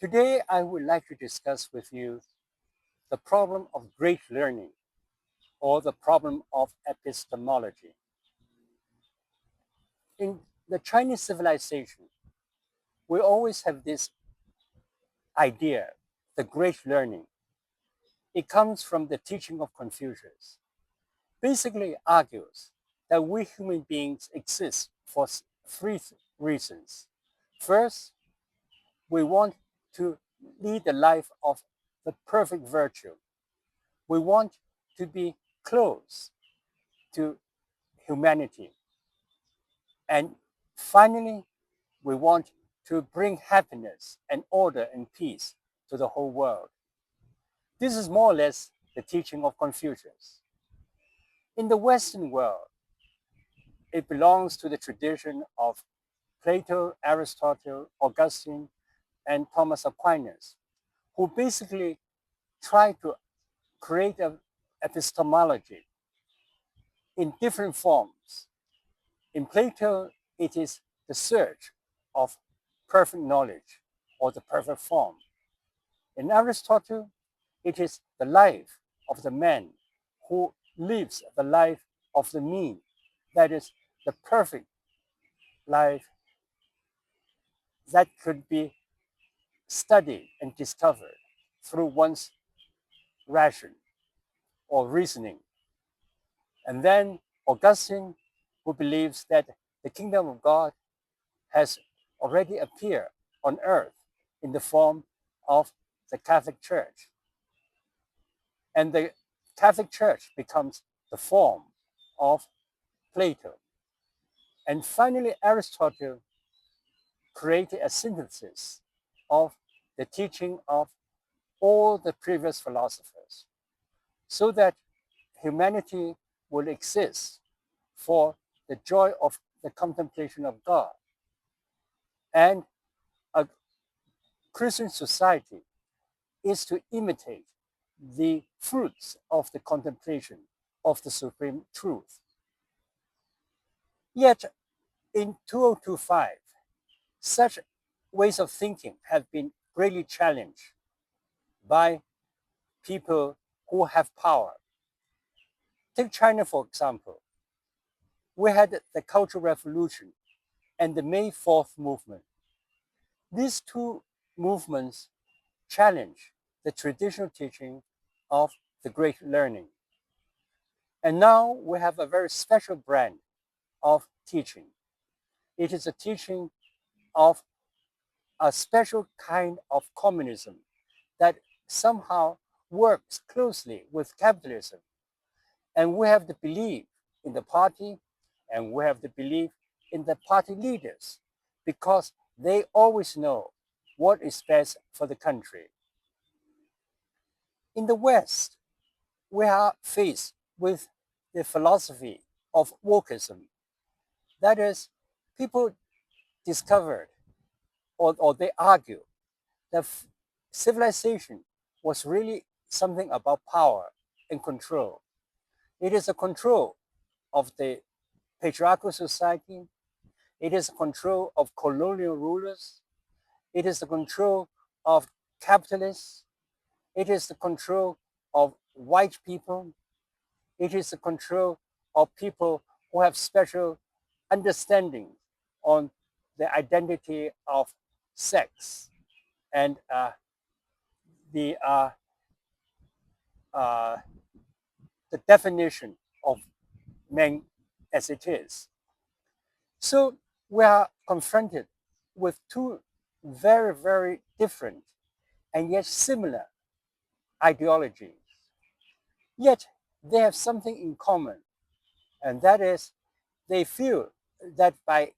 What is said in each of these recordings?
Today, I would like to discuss with you the problem of great learning or the problem of epistemology. In the Chinese civilization, we always have this idea, the great learning. It comes from the teaching of Confucius. Basically, it argues that we human beings exist for three reasons. First, we want to lead the life of the perfect virtue. We want to be close to humanity. And finally, we want to bring happiness and order and peace to the whole world. This is more or less the teaching of Confucius. In the Western world, it belongs to the tradition of Plato, Aristotle, Augustine, and Thomas Aquinas, who basically try to create an epistemology in different forms. In Plato, it is the search of perfect knowledge or the perfect form. In Aristotle, it is the life of the man who lives the life of the mean, that is, the perfect life that could be studied and discovered through one's ration or reasoning. And then Augustine, who believes that the kingdom of God has already appeared on earth in the form of the Catholic Church. And the Catholic Church becomes the form of Plato. And finally, Aristotle created a synthesis of the teaching of all the previous philosophers so that humanity will exist for the joy of the contemplation of God. And a Christian society is to imitate the fruits of the contemplation of the supreme truth. Yet, in 2025, such ways of thinking have been greatly challenged by people who have power. Take China, for example. We had the Cultural Revolution and the May 4th movement. These two movements challenge the traditional teaching of the great learning. And now we have a very special brand of teaching. It is a teaching of a special kind of communism that somehow works closely with capitalism. And we have the belief in the party, and we have the belief in the party leaders, because they always know what is best for the country. In the West, we are faced with the philosophy of wokeism. That is, people discovered or they argue that civilization was really something about power and control. It is a control of the patriarchal society. It is a control of colonial rulers. It is the control of capitalists. It is the control of white people. It is the control of people who have special understanding on the identity of sex and the uh, the definition of men as it is. So we are confronted with two very, very different and yet similar ideologies. Yet they have something in common, and that is they feel that by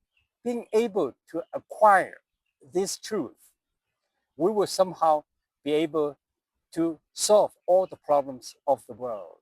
being able to acquire this truth, we will somehow be able to solve all the problems of the world.